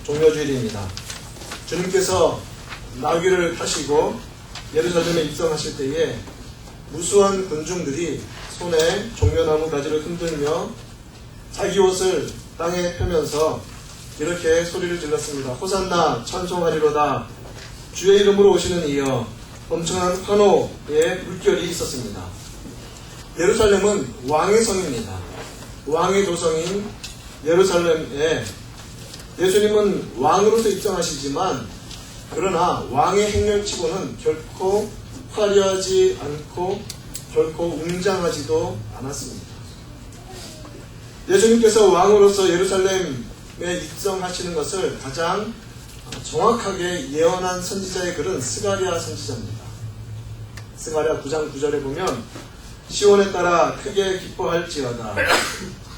종려주일입니다. 주님께서 나귀를 타시고 예루살렘에 입성하실 때에 무수한 군중들이 손에 종려나무 가지를 흔들며 자기 옷을 땅에 펴면서 이렇게 소리를 질렀습니다. 호산나 찬송하리로다. 주의 이름으로 오시는 이여. 엄청난 환호의 물결이 있었습니다. 예루살렘은 왕의 성입니다. 왕의 도성인 예루살렘에 예수님은 왕으로서 입성하시지만 그러나 왕의 행렬치고는 결코 화려하지 않고 결코 웅장하지도 않았습니다. 예수님께서 왕으로서 예루살렘에 입성하시는 것을 가장 정확하게 예언한 선지자의 글은 스가랴 선지자입니다. 스가랴 9장 9절에 보면 시온에 따라 크게 기뻐할지어다.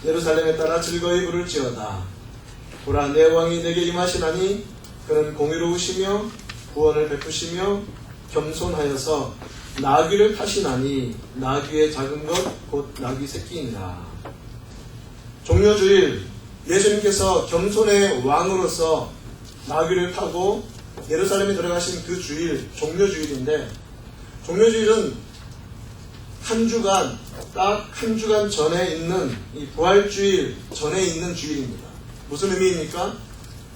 예루살렘에 따라 즐거이 부를지어다. 보라 내 왕이 내게 임하시나니 그는 공의로우시며 구원을 베푸시며 겸손하여서 나귀를 타시나니 나귀의 작은 것 곧 나귀 새끼이니라. 종려주일 예수님께서 겸손의 왕으로서 나귀를 타고 예루살렘에 들어가신 그 주일 종려주일인데, 종려주일은 한 주간 딱 한 주간 전에 있는 이 부활주일 전에 있는 주일입니다. 무슨 의미입니까?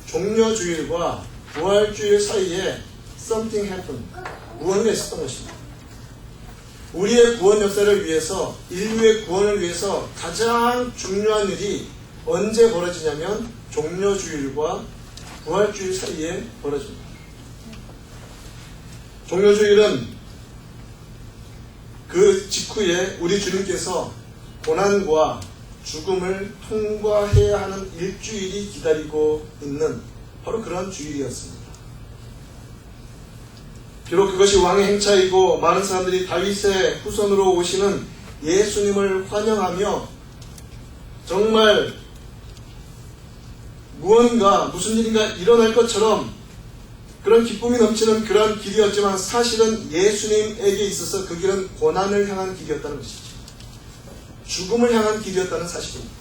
종려주일과 부활주일 사이에 something happened. 무언가 있었던 것입니다. 우리의 구원 역사를 위해서, 인류의 구원을 위해서 가장 중요한 일이 언제 벌어지냐면 종려주일과 부활주일 사이에 벌어집니다. 종려주일은 그 직후에 우리 주님께서 고난과 죽음을 통과해야 하는 일주일이 기다리고 있는 바로 그런 주일이었습니다. 비록 그것이 왕의 행차이고 많은 사람들이 다윗의 후손으로 오시는 예수님을 환영하며 정말 무슨 일인가 일어날 것처럼 그런 기쁨이 넘치는 그런 길이었지만 사실은 예수님에게 있어서 그 길은 고난을 향한 길이었다는 것이죠. 죽음을 향한 길이었다는 사실입니다.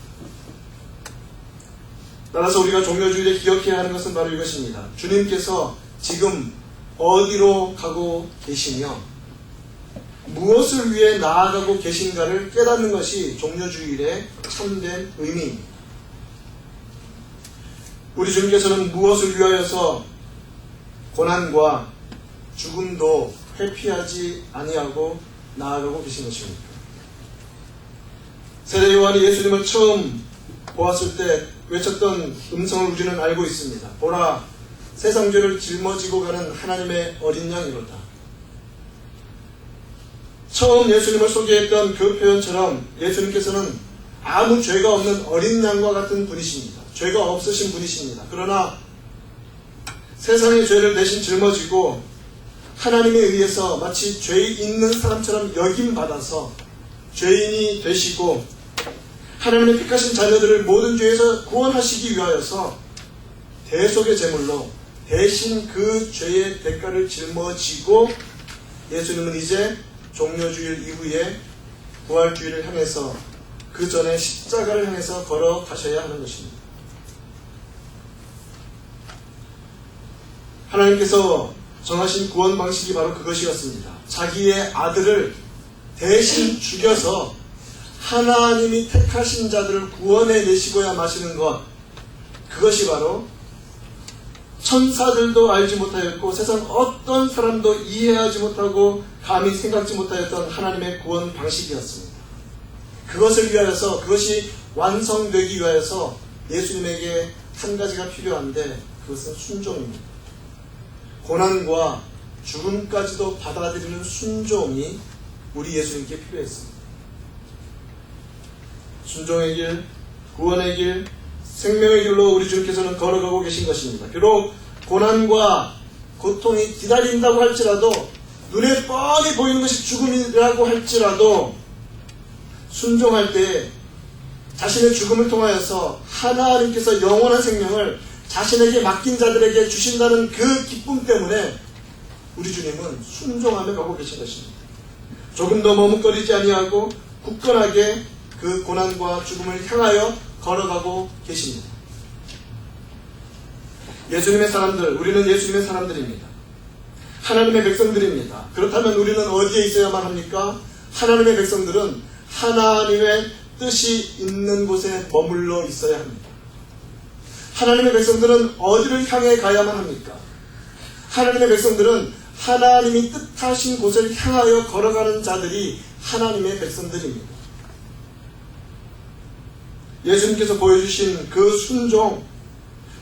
따라서 우리가 종려주일에 기억해야 하는 것은 바로 이것입니다. 주님께서 지금 어디로 가고 계시며 무엇을 위해 나아가고 계신가를 깨닫는 것이 종려주일의 참된 의미입니다. 우리 주님께서는 무엇을 위하여서 고난과 죽음도 회피하지 아니하고 나아가고 계신 것입니까? 세례 요한이 예수님을 처음 보았을 때 외쳤던 음성을 우리는 알고 있습니다. 보라, 세상 죄를 짊어지고 가는 하나님의 어린 양이로다. 처음 예수님을 소개했던 그 표현처럼 예수님께서는 아무 죄가 없는 어린 양과 같은 분이십니다. 죄가 없으신 분이십니다. 그러나 세상의 죄를 대신 짊어지고 하나님에 의해서 마치 죄 있는 사람처럼 여김받아서 죄인이 되시고 하나님의 택하신 자녀들을 모든 죄에서 구원하시기 위하여서 대속의 제물로 대신 그 죄의 대가를 짊어지고 예수님은 이제 종려주일 이후에 부활주일을 향해서 그 전에 십자가를 향해서 걸어가셔야 하는 것입니다. 하나님께서 정하신 구원 방식이 바로 그것이었습니다. 자기의 아들을 대신 죽여서 하나님이 택하신 자들을 구원해 내시고야 마시는 것, 그것이 바로 천사들도 알지 못하였고 세상 어떤 사람도 이해하지 못하고 감히 생각지 못하였던 하나님의 구원 방식이었습니다. 그것을 위하여서, 그것이 완성되기 위하여서 예수님에게 한 가지가 필요한데 그것은 순종입니다. 고난과 죽음까지도 받아들이는 순종이 우리 예수님께 필요했습니다. 순종의 길, 구원의 길, 생명의 길로 우리 주님께서는 걸어가고 계신 것입니다. 비록 고난과 고통이 기다린다고 할지라도, 눈에 뻔히 보이는 것이 죽음이라고 할지라도 순종할 때 자신의 죽음을 통하여서 하나님께서 영원한 생명을 자신에게 맡긴 자들에게 주신다는 그 기쁨 때문에 우리 주님은 순종하며 가고 계신 것입니다. 조금 더 머뭇거리지 아니하고 굳건하게 그 고난과 죽음을 향하여 걸어가고 계십니다. 예수님의 사람들, 우리는 예수님의 사람들입니다. 하나님의 백성들입니다. 그렇다면 우리는 어디에 있어야만 합니까? 하나님의 백성들은 하나님의 뜻이 있는 곳에 머물러 있어야 합니다. 하나님의 백성들은 어디를 향해 가야만 합니까? 하나님의 백성들은 하나님이 뜻하신 곳을 향하여 걸어가는 자들이 하나님의 백성들입니다. 예수님께서 보여주신 그 순종,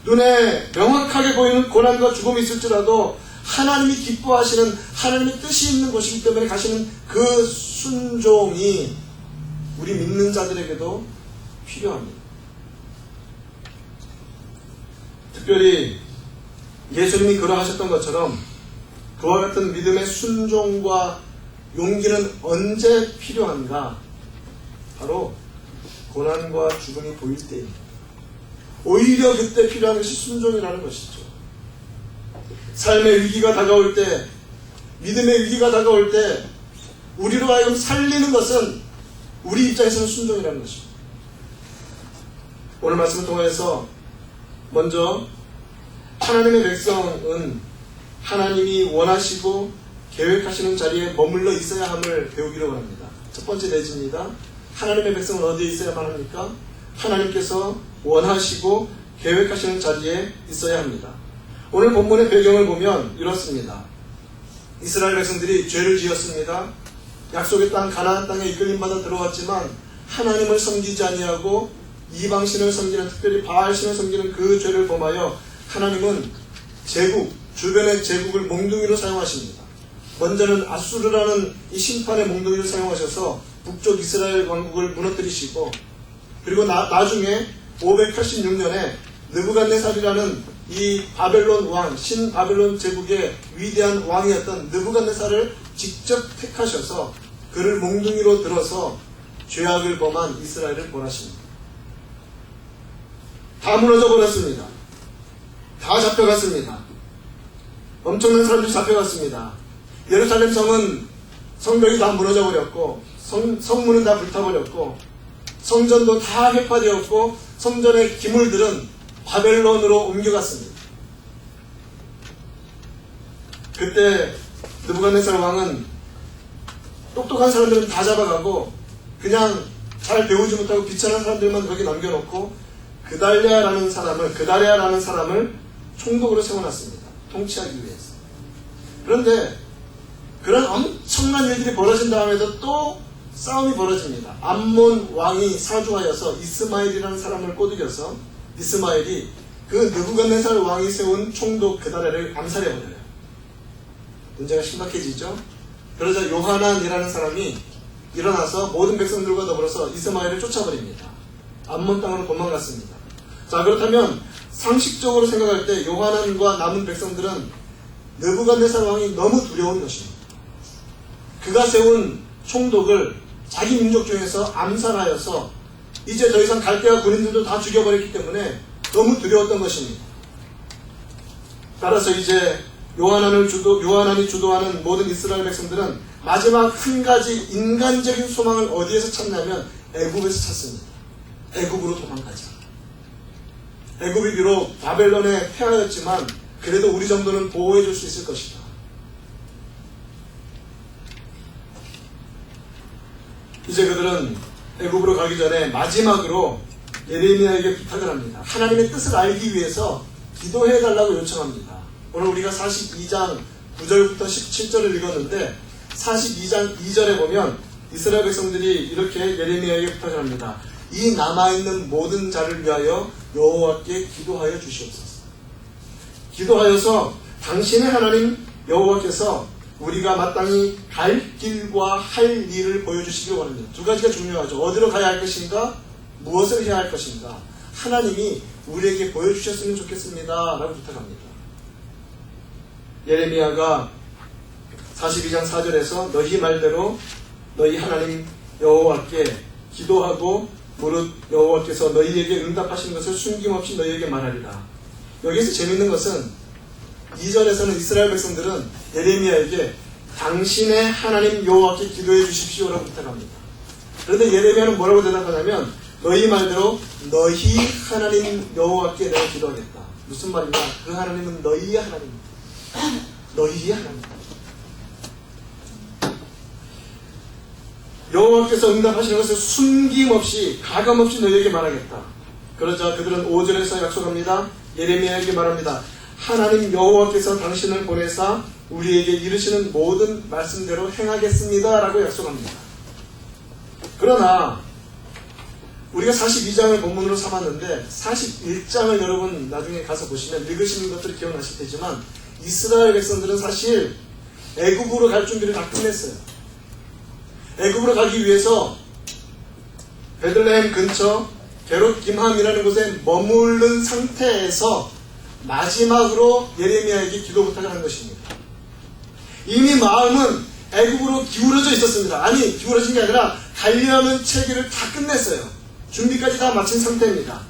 눈에 명확하게 보이는 고난과 죽음이 있을지라도 하나님이 기뻐하시는 하나님의 뜻이 있는 곳이기 때문에 가시는 그 순종이 우리 믿는 자들에게도 필요합니다. 특별히 예수님이 그러하셨던 것처럼 그와 같은 믿음의 순종과 용기는 언제 필요한가? 바로 고난과 죽음이 보일 때입니다. 오히려 그때 필요한 것이 순종이라는 것이죠. 삶의 위기가 다가올 때, 믿음의 위기가 다가올 때 우리로 하여금 살리는 것은 우리 입장에서는 순종이라는 것입니다. 오늘 말씀을 통해서 먼저 하나님의 백성은 하나님이 원하시고 계획하시는 자리에 머물러 있어야 함을 배우기로 합니다. 첫 번째 내지입니다. 하나님의 백성은 어디에 있어야만 합니까? 하나님께서 원하시고 계획하시는 자리에 있어야 합니다. 오늘 본문의 배경을 보면 이렇습니다. 이스라엘 백성들이 죄를 지었습니다. 약속의 땅 가나안 땅에 이끌림받아 들어왔지만 하나님을 섬기지 아니하고 이방신을 섬기는, 특별히 바알신을 섬기는 그 죄를 범하여 하나님은 제국, 주변의 제국을 몽둥이로 사용하십니다. 먼저는 아수르라는 이 심판의 몽둥이를 사용하셔서 북쪽 이스라엘 왕국을 무너뜨리시고, 그리고 나중에 586년에 느부갓네살이라는 이 바벨론 왕, 신바벨론 제국의 위대한 왕이었던 느부갓네살을 직접 택하셔서 그를 몽둥이로 들어서 죄악을 범한 이스라엘을 벌하십니다. 다 무너져 버렸습니다. 다 잡혀갔습니다. 엄청난 사람들이 잡혀갔습니다. 예루살렘 성은 성벽이 다 무너져 버렸고, 성문은 다 불타버렸고, 성전도 다 회파되었고, 성전의 기물들은 바벨론으로 옮겨갔습니다. 그때 느부갓네살 왕은 똑똑한 사람들은 다 잡아가고 그냥 잘 배우지 못하고 비천한 사람들만 거기 남겨놓고 그다랴라는 사람을 총독으로 세워놨습니다. 통치하기 위해서. 그런데 그런 엄청난 일들이 벌어진 다음에도 또 싸움이 벌어집니다. 암몬 왕이 사주하여서 이스마엘이라는 사람을 꼬드겨서 이스마엘이 그 느부갓네살 왕이 세운 총독 그다랴를 암살해버려요. 문제가 심각해지죠. 그러자 요하난이라는 사람이 일어나서 모든 백성들과 더불어서 이스마엘을 쫓아버립니다. 암몬 땅으로 도망갔습니다. 자, 그렇다면 상식적으로 생각할 때 요하난과 남은 백성들은 느부갓네살 왕이 너무 두려운 것입니다. 그가 세운 총독을 자기 민족 중에서 암살하여서 이제 더 이상 갈대아 군인들도 다 죽여버렸기 때문에 너무 두려웠던 것입니다. 따라서 이제 요하난이 주도하는 모든 이스라엘 백성들은 마지막 한 가지 인간적인 소망을 어디에서 찾냐면 애굽에서 찾습니다. 애굽으로 도망가자. 애굽이 비록 바벨론에 패하였지만 그래도 우리 정도는 보호해 줄 수 있을 것이다. 이제 그들은 애굽으로 가기 전에 마지막으로 예레미야에게 부탁을 합니다. 하나님의 뜻을 알기 위해서 기도해 달라고 요청합니다. 오늘 우리가 42장 9절부터 17절을 읽었는데 42장 2절에 보면 이스라엘 백성들이 이렇게 예레미야에게 부탁을 합니다. 이 남아있는 모든 자를 위하여 여호와께 기도하여 주시옵소서. 기도하여서 당신의 하나님 여호와께서 우리가 마땅히 갈 길과 할 일을 보여주시기 원합니다. 두 가지가 중요하죠. 어디로 가야 할 것인가? 무엇을 해야 할 것인가? 하나님이 우리에게 보여주셨으면 좋겠습니다. 라고 부탁합니다. 예레미야가 42장 4절에서 너희 말대로 너희 하나님 여호와께 기도하고 무릇 여호와께서 너희에게 응답하신 것을 숨김없이 너희에게 말하리라. 여기서 재밌는 것은 2절에서는 이스라엘 백성들은 예레미야에게 당신의 하나님 여호와께 기도해 주십시오라고 부탁합니다. 그런데 예레미야는 뭐라고 대답하냐면 너희 말대로 너희 하나님 여호와께 내가 기도하겠다. 무슨 말이냐? 그 하나님은 너희의 하나님입니다. 너희의 하나님. 여호와께서 응답하시는 것을 숨김없이 가감없이 너희에게 말하겠다. 그러자 그들은 5절에서 약속합니다. 예레미야에게 말합니다. 하나님 여호와께서 당신을 보내사 우리에게 이르시는 모든 말씀대로 행하겠습니다 라고 약속합니다. 그러나 우리가 42장을 본문으로 삼았는데 41장을 여러분 나중에 가서 보시면 읽으시는 것들이 기억나실 테지만 이스라엘 백성들은 사실 애굽으로 갈 준비를 다 끝냈어요. 애굽으로 가기 위해서 베들레헴 근처 게롯 김함이라는 곳에 머무른 상태에서 마지막으로 예레미야에게 기도 부탁을 한 것입니다. 이미 마음은 애굽으로 기울어져 있었습니다. 아니, 기울어진 게 아니라 가려는 체계를 다 끝냈어요. 준비까지 다 마친 상태입니다.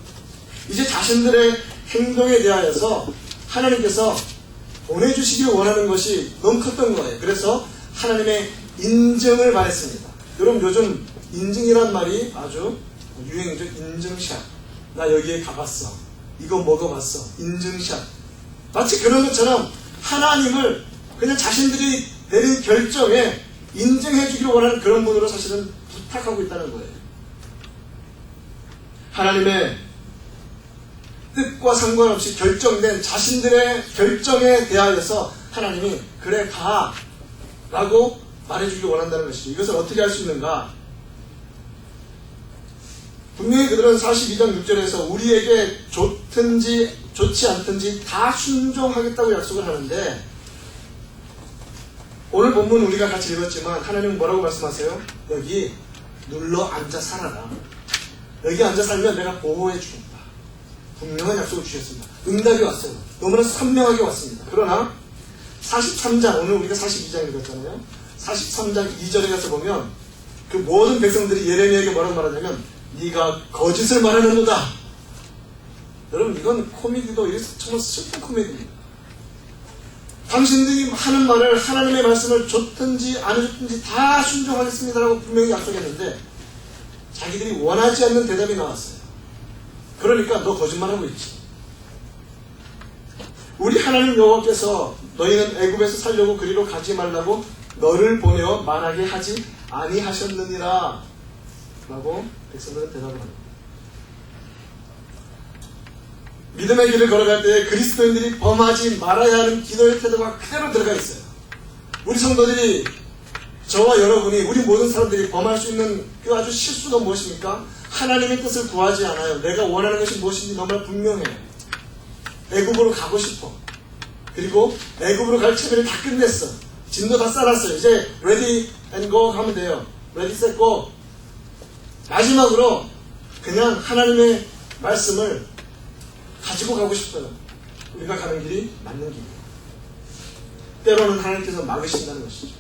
이제 자신들의 행동에 대하여서 하나님께서 보내주시길 원하는 것이 너무 컸던 거예요. 그래서 하나님의 인증을 바랬습니다. 여러분 요즘 인증이란 말이 아주 유행이죠. 인증샷. 나 여기에 가봤어. 이거 먹어봤어. 인증샷. 마치 그런 것처럼 하나님을 그냥 자신들이 내린 결정에 인증해 주기를 원하는 그런 분으로 사실은 부탁하고 있다는 거예요. 하나님의 뜻과 상관없이 결정된 자신들의 결정에 대하여서 하나님이 그래 가 라고 말해주길 원한다는 것이죠. 이것을 어떻게 할 수 있는가? 분명히 그들은 42장 6절에서 우리에게 좋든지 좋지 않든지 다 순종하겠다고 약속을 하는데 오늘 본문 우리가 같이 읽었지만 하나님은 뭐라고 말씀하세요? 여기 눌러 앉아 살아라. 여기 앉아 살면 내가 보호해 주겠다. 분명한 약속을 주셨습니다. 응답이 왔어요. 너무나 선명하게 왔습니다. 그러나 43장, 오늘 우리가 42장 읽었잖아요. 43장 2절에 가서 보면 그 모든 백성들이 예레미야에게 뭐라고 말하냐면 네가 거짓을 말하는도다. 여러분 이건 코미디도 정말 슬픈 코미디입니다. 당신들이 하는 말을 하나님의 말씀을 좋든지 안 좋든지 다 순종하겠습니다라고 분명히 약속했는데 자기들이 원하지 않는 대답이 나왔어요. 그러니까 너 거짓말하고 있지. 우리 하나님 여호와께서 너희는 애굽에서 살려고 그리로 가지 말라고 너를 보내어 말하게 하지 아니하셨느니라 라고 백성들은 대답을 합니다. 믿음의 길을 걸어갈 때 그리스도인들이 범하지 말아야 하는 기도의 태도가 그대로 들어가 있어요. 우리 성도들이 저와 여러분이 우리 모든 사람들이 범할 수 있는 그 아주 실수가 무엇입니까? 하나님의 뜻을 구하지 않아요. 내가 원하는 것이 무엇인지 너무나 분명해요. 애굽으로 가고 싶어. 그리고 애굽으로 갈 채비를 다 끝냈어. 진도 다 쌓았어요. 이제 ready and go 하면 돼요. ready set go. 마지막으로 그냥 하나님의 말씀을 가지고 가고 싶어요. 우리가 가는 길이 맞는 길이에요. 때로는 하나님께서 막으신다는 것이죠.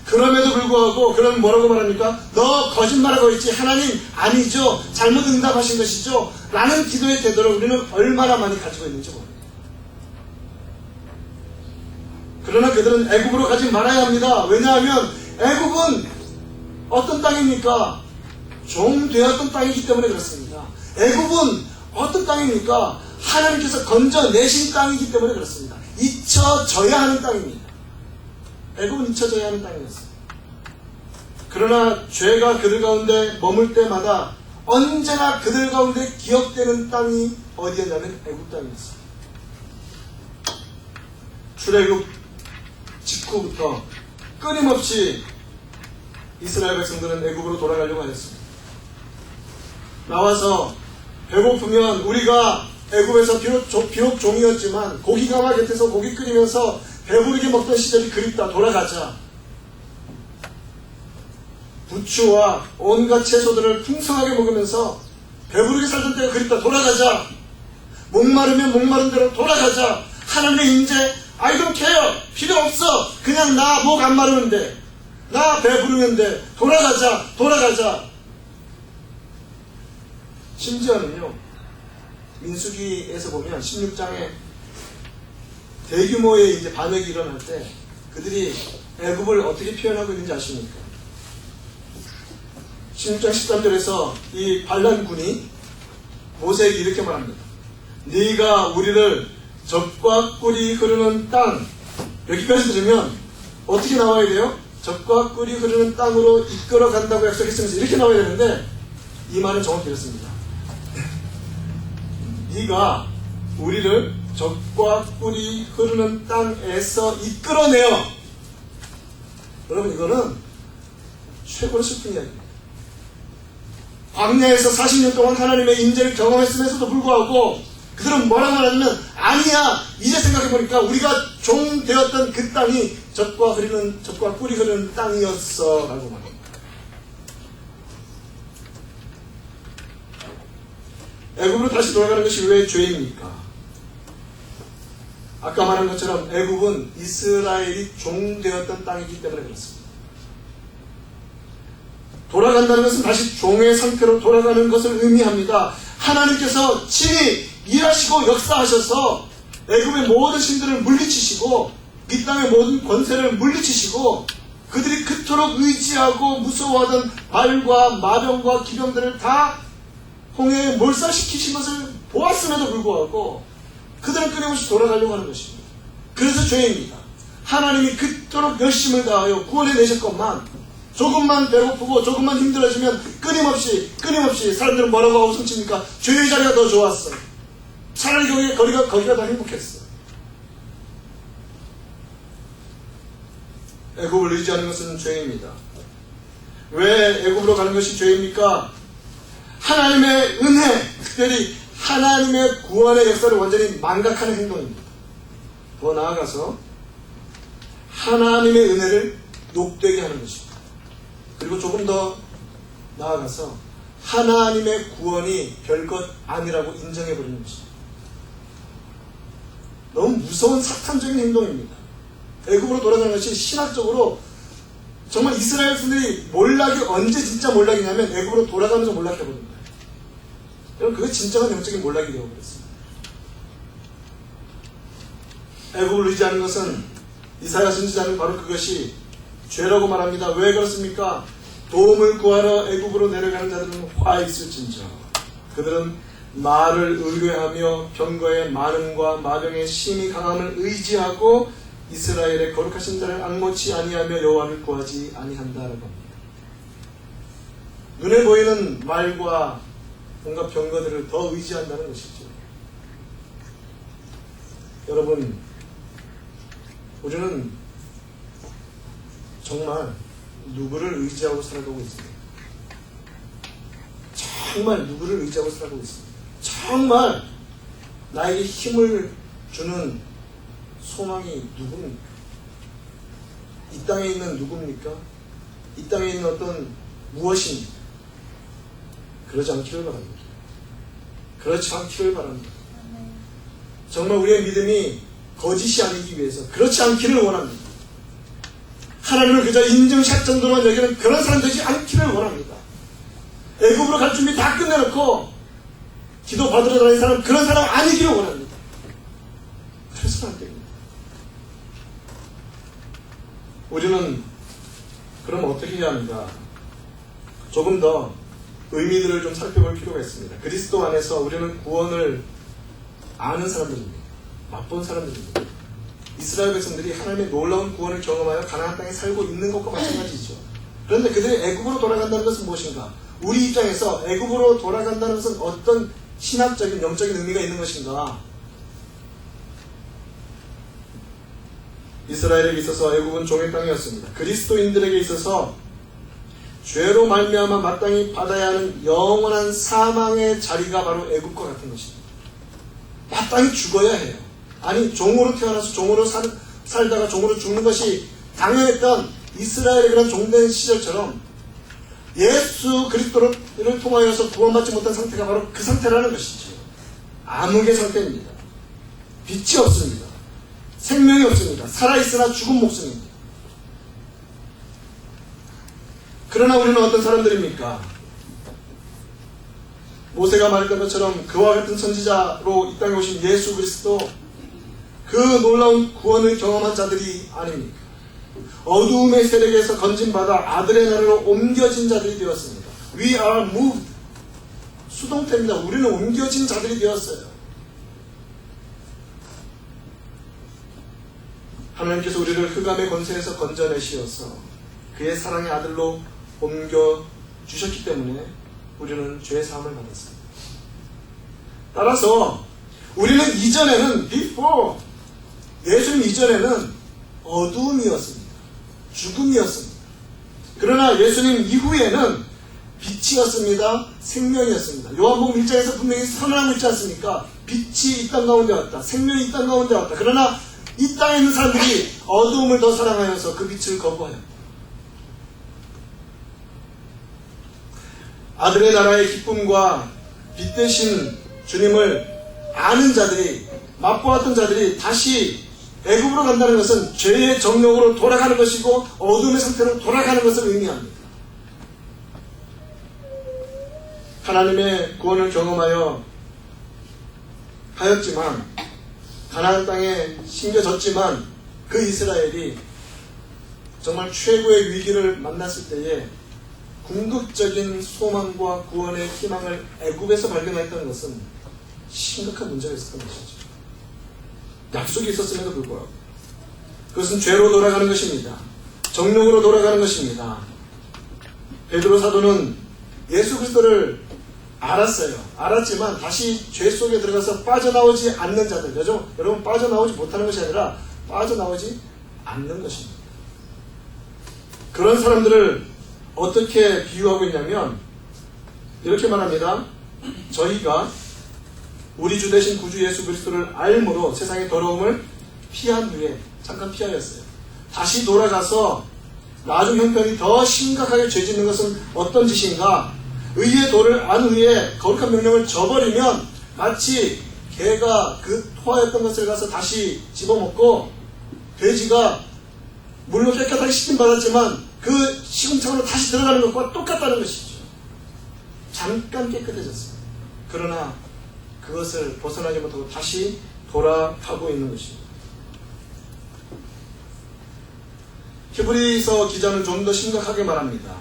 그럼에도 불구하고 그럼 뭐라고 말합니까? 너 거짓말하고 있지. 하나님 아니죠. 잘못 응답하신 것이죠. 라는 기도의 태도를 우리는 얼마나 많이 가지고 있는지 모릅니다. 그러나 그들은 애굽으로 가지 말아야 합니다. 왜냐하면 애굽은 어떤 땅입니까? 종 되었던 땅이기 때문에 그렇습니다. 애굽은 어떤 땅입니까? 하나님께서 건져내신 땅이기 때문에 그렇습니다. 잊혀져야 하는 땅입니다. 애굽은 잊혀져야 하는 땅이었어요. 그러나 죄가 그들 가운데 머물 때마다 언제나 그들 가운데 기억되는 땅이 어디였냐면 애굽 땅이었어요. 출애굽 직후부터 끊임없이 이스라엘 백성들은 애굽으로 돌아가려고 하였습니다. 나와서 배고프면 우리가 애굽에서 비록 종이었지만 고기가마 곁에서 고기 끓이면서 배부르게 먹던 시절이 그립다. 돌아가자. 부추와 온갖 채소들을 풍성하게 먹으면서 배부르게 살던 때가 그립다. 돌아가자. 목마르면 목마른 대로 돌아가자. 하나님의 인재 I don't care. 필요 없어. 그냥 나 목 안 마르는데 나 배부르면 돼. 돌아가자. 돌아가자. 심지어는요 민수기에서 보면 16장에 대규모의 이제 반역이 일어날 때 그들이 애굽을 어떻게 표현하고 있는지 아십니까? 16장 13절에서 이 반란군이 모세에게 이렇게 말합니다. 네가 우리를 젖과 꿀이 흐르는 땅, 여기까지 들으면 어떻게 나와야 돼요? 젖과 꿀이 흐르는 땅으로 이끌어 간다고 약속했으면서 이렇게 나와야 되는데 이 말은 정확히 이렇습니다. 네가 우리를 젖과 꿀이 흐르는 땅에서 이끌어내어. 여러분, 이거는 최고로 슬픈 이야기입니다. 광야에서 40년 동안 하나님의 인재를 경험했음에도 불구하고 그들은 뭐라고 말하냐면, 아니야, 이제 생각해보니까 우리가 종 되었던 그 땅이 젖과 꿀이 흐르는 땅이었어 라고 말합니다. 애굽으로 다시 돌아가는 것이 왜 죄입니까? 아까 말한 것처럼 애굽은 이스라엘이 종 되었던 땅이기 때문에 그렇습니다. 돌아간다는 것은 다시 종의 상태로 돌아가는 것을 의미합니다. 하나님께서 친히 일하시고 역사하셔서 애굽의 모든 신들을 물리치시고 이 땅의 모든 권세를 물리치시고 그들이 그토록 의지하고 무서워하던 발과 마병과 기병들을 다 홍해에 몰살시키신 것을 보았음에도 불구하고 그들은 끊임없이 돌아가려고 하는 것입니다. 그래서 죄입니다. 하나님이 그토록 열심을 다하여 구원해내셨건만 조금만 배고프고 조금만 힘들어지면 끊임없이 사람들은 뭐라고 하고 숨칩니까? 죄의 자리가 더 좋았어. 차라리 거기가 더 행복했어. 애굽을 의지하는 것은 죄입니다. 왜 애굽으로 가는 것이 죄입니까? 하나님의 은혜, 특별히 하나님의 구원의 역사를 완전히 망각하는 행동입니다. 더 나아가서 하나님의 은혜를 녹되게 하는 것입니다. 그리고 조금 더 나아가서 하나님의 구원이 별것 아니라고 인정해버리는 것입니다. 너무 무서운 사탄적인 행동입니다. 애굽으로 돌아가는 것이 신학적으로 정말 이스라엘 분들이 몰락이 언제 진짜 몰락이냐면 애굽으로 돌아가면서 몰락해버린 거예요. 여러분, 그게 진정한 영적인 몰락이 되어버렸습니다. 애굽을 의지하는 것은 이사야 선지자는 바로 그것이 죄라고 말합니다. 왜 그렇습니까? 도움을 구하러 애굽으로 내려가는 자들은 화 있을진저 그들은 말을 의뢰하며 병거의 많음과 마병의 심히 강함을 의지하고 이스라엘의 거룩하신 자를 앙모치 아니하며 여호와를 구하지 아니한다라고 합니다. 눈에 보이는 말과 온갖 병거들을 더 의지한다는 것이죠. 여러분, 우리는 정말 누구를 의지하고 살아가고 있습니다. 정말 누구를 의지하고 살아가고 있습니다. 정말 나에게 힘을 주는 소망이 누굽니까? 이 땅에 있는 누굽니까? 이 땅에 있는 어떤 무엇입니까? 그러지 않기를 바랍니다. 그렇지 않기를 바랍니다. 정말 우리의 믿음이 거짓이 아니기 위해서 그렇지 않기를 원합니다. 하나님을 그저 인증샷 정도만 여기는 그런 사람 되지 않기를 원합니다. 애굽으로 갈 준비 다 끝내놓고 기도 받으러 다니는 사람, 그런 사람 아니기를 원합니다. 그래서는 안 됩니다. 우리는 그럼 어떻게 해야 하는가? 조금 더 의미들을 좀 살펴볼 필요가 있습니다. 그리스도 안에서 우리는 구원을 아는 사람들입니다. 맛본 사람들입니다. 이스라엘 백성들이 하나님의 놀라운 구원을 경험하여 가나안 땅에 살고 있는 것과 마찬가지죠. 그런데 그들이 애굽으로 돌아간다는 것은 무엇인가? 우리 입장에서 애굽으로 돌아간다는 것은 어떤 신학적인 영적인 의미가 있는 것인가? 이스라엘에게 있어서 애굽은 종의 땅이었습니다. 그리스도인들에게 있어서 죄로 말미암아 마땅히 받아야 하는 영원한 사망의 자리가 바로 애굽과 같은 것입니다. 마땅히 죽어야 해요. 아니, 종으로 태어나서 종으로 살다가 종으로 죽는 것이 당연했던 이스라엘의 그런 종된 시절처럼 예수 그리스도를 통하여서 구원받지 못한 상태가 바로 그 상태라는 것이죠. 암흑의 상태입니다. 빛이 없습니다. 생명이 없습니다. 살아있으나 죽은 목숨입니다. 그러나 우리는 어떤 사람들입니까? 모세가 말했던 것처럼 그와 같은 선지자로 이 땅에 오신 예수 그리스도, 그 놀라운 구원을 경험한 자들이 아닙니까? 어두움의 세력에서 건진받아 아들의 나라로 옮겨진 자들이 되었습니다. We are moved. 수동태입니다. 우리는 옮겨진 자들이 되었어요. 하나님께서 우리를 흑암의 권세에서 건져내시어서 그의 사랑의 아들로 옮겨주셨기 때문에 우리는 죄의 사함을 받았습니다. 따라서 우리는 이전에는 before 예수님 이전에는 어두움이었습니다. 죽음이었습니다. 그러나 예수님 이후에는 빛이었습니다. 생명이었습니다. 요한복음 1장에서 분명히 선언하고 있지 않습니까? 빛이 이 땅 가운데 왔다. 생명이 이 땅 가운데 왔다. 그러나 이 땅에 있는 사람들이 어두움을 더 사랑하여서 그 빛을 거부하였다. 아들의 나라의 기쁨과 빛 대신 주님을 아는 자들이, 맛보았던 자들이 다시 애굽으로 간다는 것은 죄의 정욕으로 돌아가는 것이고 어둠의 상태로 돌아가는 것을 의미합니다. 하나님의 구원을 경험하여 하였지만, 가나안 땅에 심겨졌지만 그 이스라엘이 정말 최고의 위기를 만났을 때에 궁극적인 소망과 구원의 희망을 애굽에서 발견했다는 것은 심각한 문제가 있었던 것이죠. 약속이 있었음에도 불구하고 그것은 죄로 돌아가는 것입니다. 정욕으로 돌아가는 것입니다. 베드로 사도는 예수 그리스도를 알았지만 다시 죄 속에 들어가서 빠져나오지 않는 자들, 여러분 빠져나오지 못하는 것이 아니라 빠져나오지 않는 것입니다. 그런 사람들을 어떻게 비유하고 있냐면 이렇게 말합니다. 저희가 우리 주 되신 구주 예수 그리스도를 알므로 세상의 더러움을 피한 후에 잠깐 피하였어요. 다시 돌아가서 나중 형편이 더 심각하게 죄짓는 것은 어떤 짓인가? 의의 도를 안 후에 거룩한 명령을 저버리면 마치 개가 그 토하였던 것을 가서 다시 집어먹고 돼지가 물로 깨끗하게 씻김받았지만 그 시궁창으로 다시 들어가는 것과 똑같다는 것이죠. 잠깐 깨끗해졌습니다. 그러나 그것을 벗어나지 못하고 다시 돌아가고 있는 것입니다. 히브리서 기자는 좀 더 심각하게 말합니다.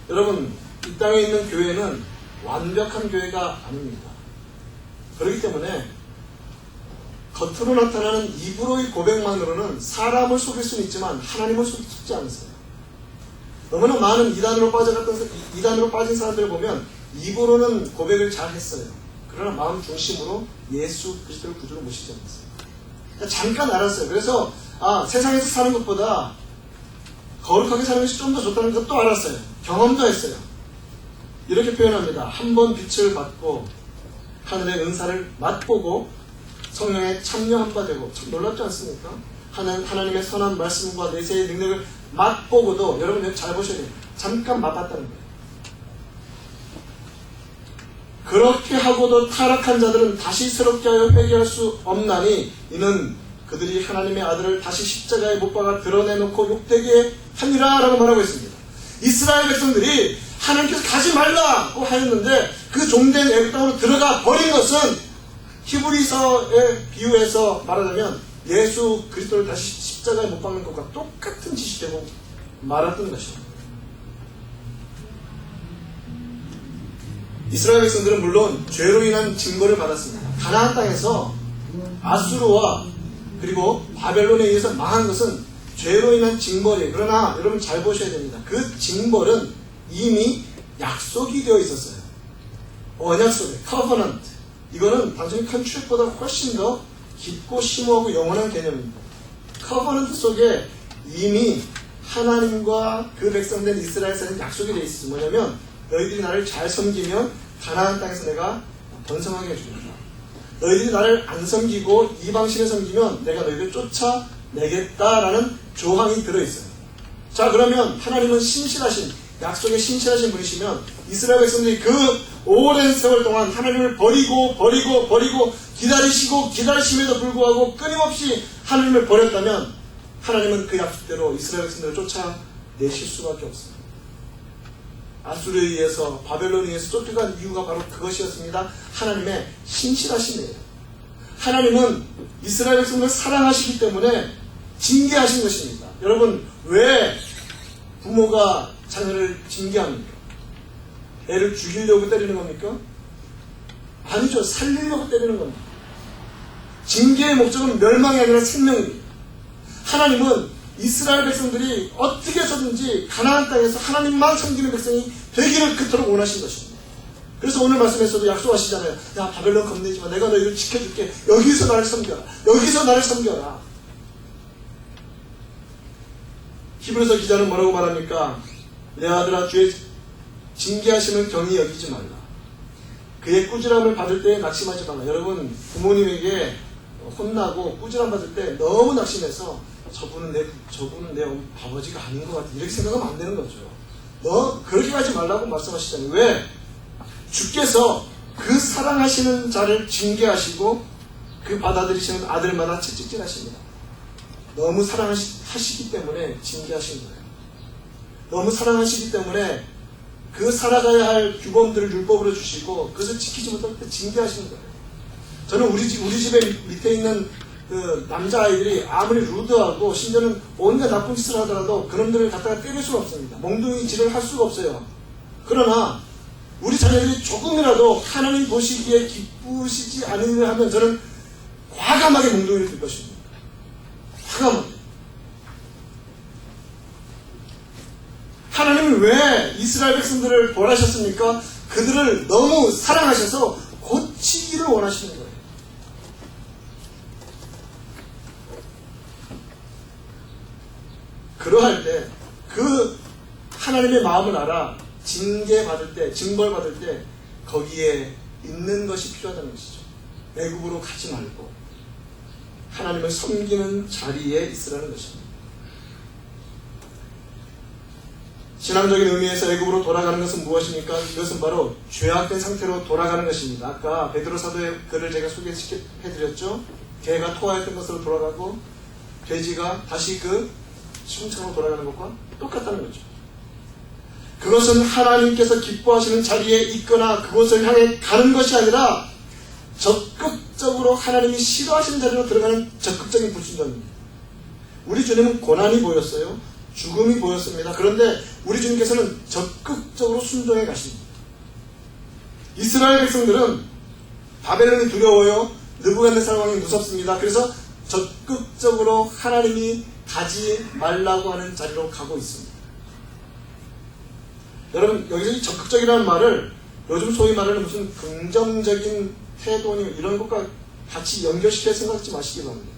여러분, 이 땅에 있는 교회는 완벽한 교회가 아닙니다. 그렇기 때문에 겉으로 나타나는 입으로의 고백만으로는 사람을 속일 수는 있지만 하나님을 속이지 않으세요. 너무나 많은 이단으로 빠진 사람들을 보면 입으로는 고백을 잘 했어요. 그러나 마음 중심으로 예수 그리스도를 구주로 모시지 않았어요. 그러니까 잠깐 알았어요. 그래서 세상에서 사는 것보다 거룩하게 사는 것이 좀 더 좋다는 것도 알았어요. 경험도 했어요. 이렇게 표현합니다. 한 번 빛을 받고 하늘의 은사를 맛보고 성령에 참여한 바 되고, 참 놀랍지 않습니까? 하나님의 선한 말씀과 내세의 능력을 맛보고도, 여러분 여기 잘 보셔야 돼요. 잠깐 맛봤다는 거예요. 그렇게 하고도 타락한 자들은 다시 새롭게 하여 회개할 수 없나니 이는 그들이 하나님의 아들을 다시 십자가에 못 박아 드러내놓고 욕되게 하니라 라고 말하고 있습니다. 이스라엘 백성들이 하나님께서 가지 말라고 하였는데 그 종된 애굽 땅으로 들어가 버린 것은 히브리서의 비유에서 말하자면 예수 그리스도를 다시 십자가에 못 박는 것과 똑같은 짓이 되고 말았던 것입니다. 이스라엘 백성들은 물론 죄로 인한 징벌을 받았습니다. 가나안 땅에서 아수르와 그리고 바벨론에 의해서 망한 것은 죄로 인한 징벌이에요. 그러나 여러분 잘 보셔야 됩니다. 그 징벌은 이미 약속이 되어 있었어요. 언약 속에 covenant. 이거는 단순히 컨트랙트보다 훨씬 더 깊고 심오하고 영원한 개념입니다. 커버넌트 속에 이미 하나님과 그 백성된 이스라엘 사람이 약속이 되어 있어요. 뭐냐면 너희들이 나를 잘 섬기면 가나안 땅에서 내가 번성하게 해주겠다. 너희들이 나를 안 섬기고 이방신을 섬기면 내가 너희를 쫓아내겠다라는 조항이 들어있어요. 자, 그러면 하나님은 신실하신, 약속에 신실하신 분이시면 이스라엘 백성들이 그 오랜 세월 동안 하나님을 버리고 기다리시고 기다리심에도 불구하고 끊임없이 하나님을 버렸다면 하나님은 그 약속대로 이스라엘 백성들을 쫓아내실 수밖에 없습니다. 아수르에 의해서 바벨론에 의해서 쫓겨간 이유가 바로 그것이었습니다. 하나님의 신실하심이에요. 하나님은 이스라엘 백성들을 사랑하시기 때문에 징계하신 것입니다. 여러분, 왜 부모가 자녀를 징계합니까? 애를 죽이려고 때리는 겁니까? 아니죠. 살리려고 때리는 겁니다. 징계의 목적은 멸망이 아니라 생명입니다. 하나님은 이스라엘 백성들이 어떻게 해서든지 가나안 땅에서 하나님만 섬기는 백성이 되기를 그토록 원하신 것입니다. 그래서 오늘 말씀에서도 약속하시잖아요. 야, 바벨론 겁내지 마. 내가 너희를 지켜줄게. 여기서 나를 섬겨라. 여기서 나를 섬겨라. 히브리서 기자는 뭐라고 말합니까? 내 아들아, 주의 징계하심을 경히 여기지 말라. 그의 꾸지람을 받을 때 낙심하지 말라. 여러분, 부모님에게 혼나고 꾸지람 받을 때 너무 낙심해서 저분은 내 아버지가 아닌 것 같아, 이렇게 생각하면 안 되는 거죠. 너 그렇게 하지 말라고 말씀하시잖아요. 왜? 주께서 그 사랑하시는 자를 징계하시고 그 받아들이시는 아들마다 채찍질하십니다. 너무 사랑하시기 때문에 징계하신 거예요. 너무 사랑하시기 때문에 그 살아가야 할 규범들을 율법으로 주시고 그것을 지키지 못할 때 징계하시는 거예요. 저는 우리 집에 밑에 있는 그 남자아이들이 아무리 루드하고 심지어는 온갖 나쁜 짓을 하더라도 그놈들을 갖다가 때릴 수가 없습니다. 몽둥이 질을 할 수가 없어요. 그러나 우리 자녀들이 조금이라도 하나님 보시기에 기쁘시지 않으려 하면 저는 과감하게 몽둥이를 들 것입니다. 과감하게. 하나님은 왜 이스라엘 백성들을 벌하셨습니까? 그들을 너무 사랑하셔서 고치기를 원하시는 거예요. 그러할 때 그 하나님의 마음을 알아 징계받을 때, 징벌받을 때 거기에 있는 것이 필요하다는 것이죠. 애굽으로 가지 말고 하나님을 섬기는 자리에 있으라는 것입니다. 신앙적인 의미에서 애굽으로 돌아가는 것은 무엇입니까? 이것은 바로 죄악된 상태로 돌아가는 것입니다. 아까 베드로 사도의 글을 제가 소개해드렸죠. 개가 토하였던 것으로 돌아가고 돼지가 다시 그 순창으로 돌아가는 것과 똑같다는 거죠. 그것은 하나님께서 기뻐하시는 자리에 있거나 그곳을 향해 가는 것이 아니라 적극적으로 하나님이 싫어하시는 자리로 들어가는 적극적인 불순종입니다. 우리 주님은 고난이 보였어요. 죽음이 보였습니다. 그런데 우리 주님께서는 적극적으로 순종해 가십니다. 이스라엘 백성들은 바벨론이 두려워요. 느부갓네살 왕이 무섭습니다. 그래서 적극적으로 하나님이 가지 말라고 하는 자리로 가고 있습니다. 여러분, 여기서 이 적극적이라는 말을 요즘 소위 말하는 무슨 긍정적인 태도니 이런 것과 같이 연결시켜 생각하지 마시기 바랍니다.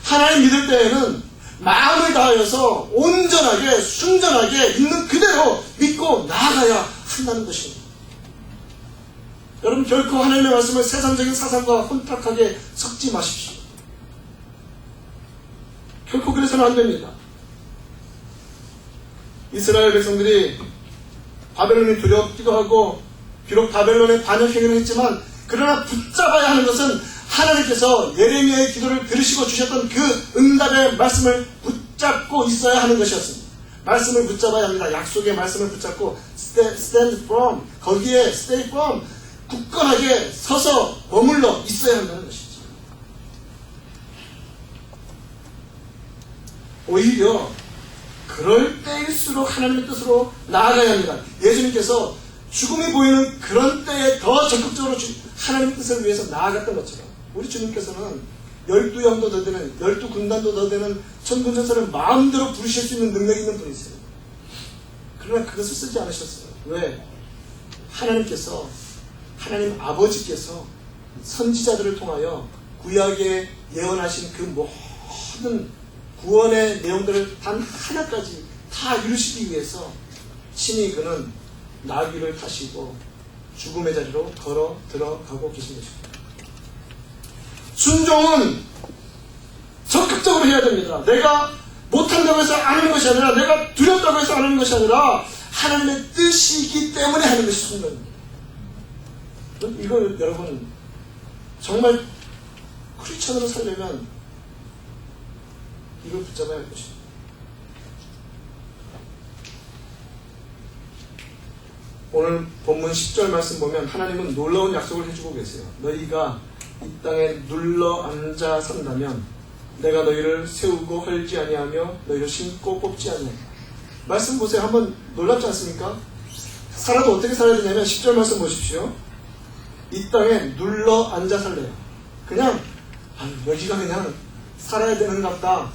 하나님 믿을 때에는 마음을 다하여서 온전하게 순전하게 있는 그대로 믿고 나아가야 한다는 것입니다. 여러분, 결코 하나님의 말씀을 세상적인 사상과 혼탁하게 섞지 마십시오. 결코 그래서는 안 됩니다. 이스라엘 백성들이 바벨론이 두렵기도 하고 비록 바벨론에 반역행위를 했지만 그러나 붙잡아야 하는 것은 하나님께서 예레미야의 기도를 들으시고 주셨던 그 응답의 말씀을 붙잡고 있어야 하는 것이었습니다. 말씀을 붙잡아야 합니다. 약속의 말씀을 붙잡고 stand firm, 거기에 stay firm, 굳건하게 서서 머물러 있어야 한다는 것이죠. 오히려 그럴 때일수록 하나님의 뜻으로 나아가야 합니다. 예수님께서 죽음이 보이는 그런 때에 더 적극적으로 하나님의 뜻을 위해서 나아갔던 것처럼 우리 주님께서는 12영도 더 되는 12군단도 더 되는 천군천사를 마음대로 부르실 수 있는 능력이 있는 분이세요. 그러나 그것을 쓰지 않으셨어요. 왜? 하나님께서, 하나님 아버지께서 선지자들을 통하여 구약에 예언하신 그 모든 구원의 내용들을 단 하나까지 다 이루시기 위해서 친히 그는 나귀를 타시고 죽음의 자리로 걸어 들어가고 계신 것입니다. 순종은 적극적으로 해야 됩니다. 내가 못한다고 해서 안 하는 것이 아니라 내가 두렵다고 해서 안 하는 것이 아니라 하나님의 뜻이기 때문에 하는 것이 순종입니다. 이걸 여러분 정말 크리스천으로 살려면 이걸 붙잡아야 할 것입니다. 오늘 본문 10절 말씀 보면 하나님은 놀라운 약속을 해주고 계세요. 너희가 이 땅에 눌러 앉아 산다면 내가 너희를 세우고 헐지 아니하며 너희를 심고 뽑지 아니하며. 말씀 보세요. 한번 놀랍지 않습니까? 살아도 어떻게 살아야 되냐면 10절 말씀 보십시오. 이 땅에 눌러 앉아 살래요. 그냥 여기가 그냥 살아야 되는 것 같다.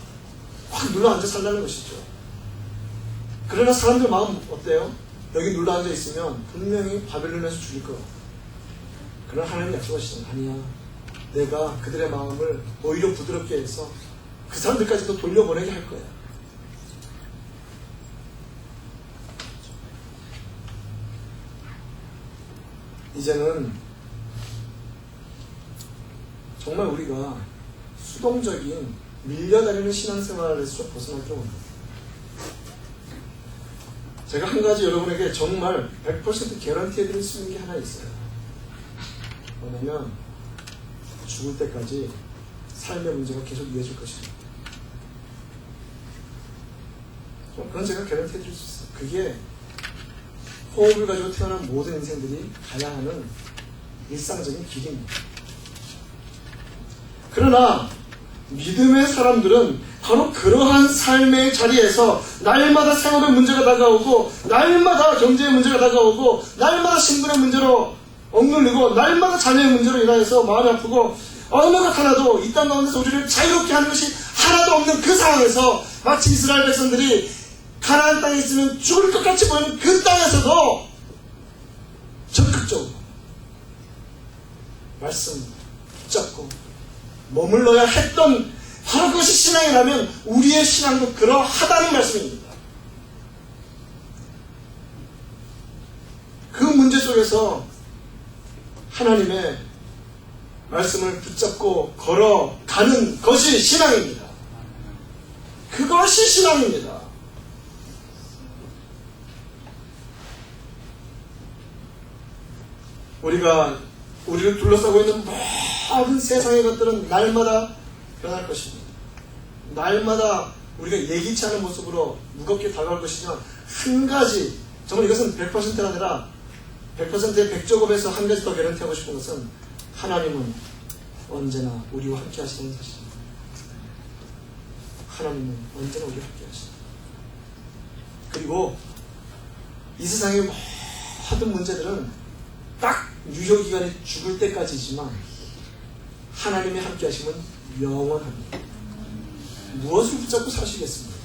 확 눌러 앉아 살라는 것이죠. 그러나 사람들 마음 어때요? 여기 눌러 앉아 있으면 분명히 바벨론에서 죽일 거야. 그러나 하나님 약속하시잖아요. 아니야. 내가 그들의 마음을 오히려 부드럽게 해서 그 사람들까지도 돌려보내게 할 거야. 이제는 정말 우리가 수동적인 밀려다니는 신앙생활에서 좀 벗어날 필요가 있습니다. 제가 한 가지 여러분에게 정말 100% 개런티 해드릴 수 있는 게 하나 있어요. 뭐냐면 죽을 때까지 삶의 문제가 계속 이어질 것입니다. 그건 제가 개런티 해드릴 수 있어요. 그게 호흡을 가지고 태어난 모든 인생들이 가야 하는 일상적인 길입니다. 그러나 믿음의 사람들은 바로 그러한 삶의 자리에서 날마다 생업의 문제가 다가오고, 날마다 경제의 문제가 다가오고, 날마다 신분의 문제로 억눌리고, 날마다 자녀의 문제로 인하여서 마음이 아프고, 어느 것 하나도 이 땅 가운데서 우리를 자유롭게 하는 것이 하나도 없는 그 상황에서 마치 이스라엘 백성들이 가나안 땅에 있으면 죽을 것 같이 보이는 그 땅에서도 적극적으로 말씀 붙잡고 머물러야 했던, 바로 그것이 신앙이라면 우리의 신앙도 그러하다는 말씀입니다. 그 문제 속에서 하나님의 말씀을 붙잡고 걸어가는 것이 신앙입니다. 그것이 신앙입니다. 우리를 둘러싸고 있는 모든 세상의 것들은 날마다 변할 것입니다. 날마다 우리가 예기치 않은 모습으로 무겁게 다가올 것이지만, 한 가지, 정말 이것은 100%가 아니라 100%의 백조급에서 한 가지 더 개런티하고 싶은 것은, 하나님은 언제나 우리와 함께 하시는 사실입니다. 하나님은 언제나 우리와 함께 하시는. 그리고 이 세상의 모든 문제들은 딱 유효기간이 죽을 때까지지만, 하나님이 함께 하시면 영원합니다. 무엇을 붙잡고 사시겠습니까?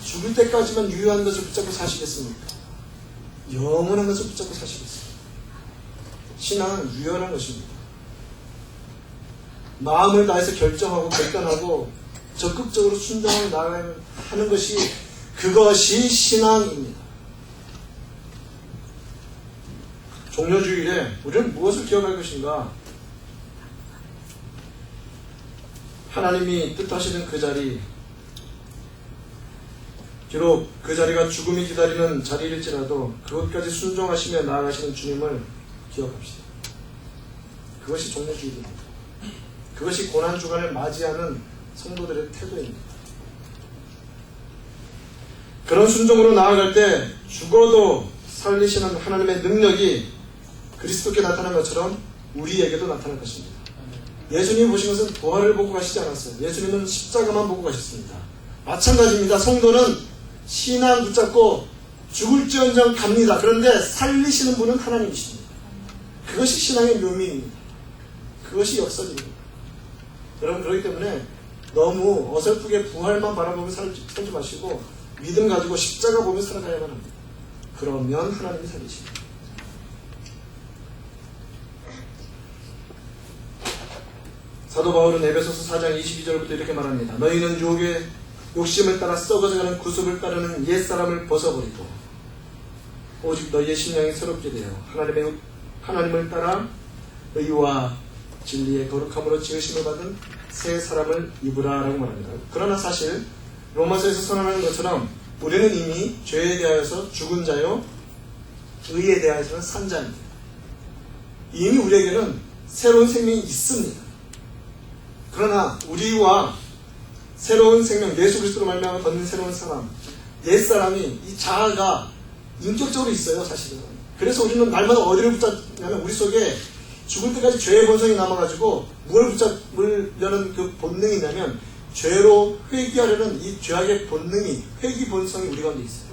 죽을 때까지만 유효한 것을 붙잡고 사시겠습니까? 영원한 것을 붙잡고 사시겠습니까? 신앙은 유연한 것입니다. 마음을 다해서 결정하고 결단하고 적극적으로 순종하며 나아가는 하는 것이, 그것이 신앙입니다. 종려주일에 우리는 무엇을 기억할 것인가? 하나님이 뜻하시는 그 자리, 비록 그 자리가 죽음이 기다리는 자리일지라도 그것까지 순종하시며 나아가시는 주님을 기억합시다. 그것이 종려주일입니다. 그것이 고난주간을 맞이하는 성도들의 태도입니다. 그런 순종으로 나아갈 때 죽어도 살리시는 하나님의 능력이 그리스도께 나타난 것처럼 우리에게도 나타날 것입니다. 예수님 보신 것은 부활을 보고 가시지 않았어요. 예수님은 십자가만 보고 가셨습니다. 마찬가지입니다. 성도는 신앙 붙잡고 죽을지언정 갑니다. 그런데 살리시는 분은 하나님이십니다. 그것이 신앙의 묘미입니다. 그것이 역설입니다. 여러분, 그렇기 때문에 너무 어설프게 부활만 바라보며 살지 마시고 믿음 가지고 십자가 보며 살아가야만 합니다. 그러면 하나님이 살리십니다. 사도 바울은 에베소서 4장 22절부터 이렇게 말합니다. 너희는 유혹의 욕심을 따라 썩어져가는 구습을 따르는 옛사람을 벗어버리고 오직 너희의 심령이 새롭게 되어 하나님을 따라 의와 진리의 거룩함으로 지으심을 받은 새 사람을 입으라 라고 말합니다. 그러나 사실 로마서에서 선언하는 것처럼 우리는 이미 죄에 대하여서 죽은 자요, 의에 대하여서는 산 자입니다. 이미 우리에게는 새로운 생명이 있습니다. 그러나 우리와 새로운 생명, 예수 그리스도로 말미암아 걷는 새로운 사람, 옛사람이, 이 자아가 인격적으로 있어요, 사실은. 그래서 우리는 날마다 어디를 붙잡냐면 우리 속에 죽을 때까지 죄의 본성이 남아가지고 무엇을 붙잡으려는 그 본능이 있냐면 죄로 회귀하려는 이 죄악의 본능이, 회귀 본성이 우리 가운데 있어요.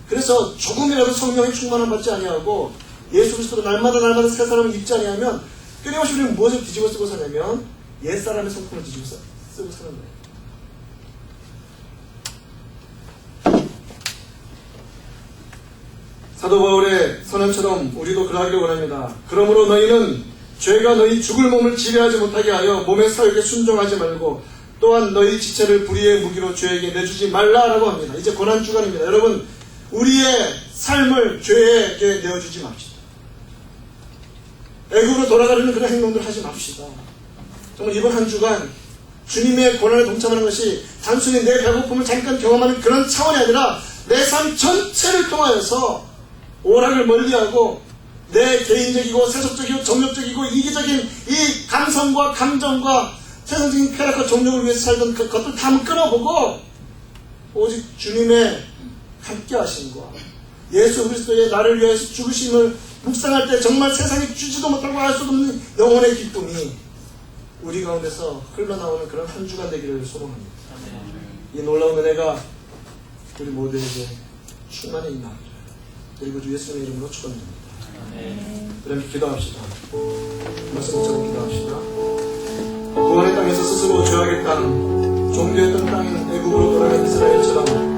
그래서 조금이라도 성령의 충만함 받지 아니하고 예수 그리스도로 날마다 새 사람을 입지 아니하면 끊임없이 우리는 무엇을 뒤집어 쓰고 사냐면 옛사람의 성품을 뒤집어 쓰고 사는 거예요. 사도 바울의 선언처럼 우리도 그러하길 원합니다. 그러므로 너희는 죄가 너희 죽을 몸을 지배하지 못하게 하여 몸의 사욕에 순종하지 말고 또한 너희 지체를 불의의 무기로 죄에게 내주지 말라라고 합니다. 이제 고난주간입니다. 여러분, 우리의 삶을 죄에게 내어주지 맙시다. 애국으로 돌아가려는 그런 행동들 하지 맙시다. 정말 이번 한 주간 주님의 고난에 동참하는 것이 단순히 내 배고픔을 잠깐 경험하는 그런 차원이 아니라 내 삶 전체를 통하여서 오락을 멀리하고 내 개인적이고 세속적이고 정욕적이고 이기적인 이 감성과 감정과 세상적인 쾌락과 정욕을 위해서 살던 그것들 다 한번 끊어보고 오직 주님의 함께 하심과 예수 그리스도의 나를 위해서 죽으심을 묵상할 때 정말 세상에 주지도 못하고 알 수 없는 영혼의 기쁨이 우리 가운데서 흘러나오는 그런 한 주간 되기를 소망합니다. 이 놀라운 은혜가 우리 모두에게 충만히 임하기를 그리고 주 예수님의 이름으로 축원드립니다. 그럼 기도합시다. 말씀처럼 기도합시다. 구원의 땅에서 스스로 죄악의 땅, 종교했던 땅인 애국으로 돌아간 이스라엘처럼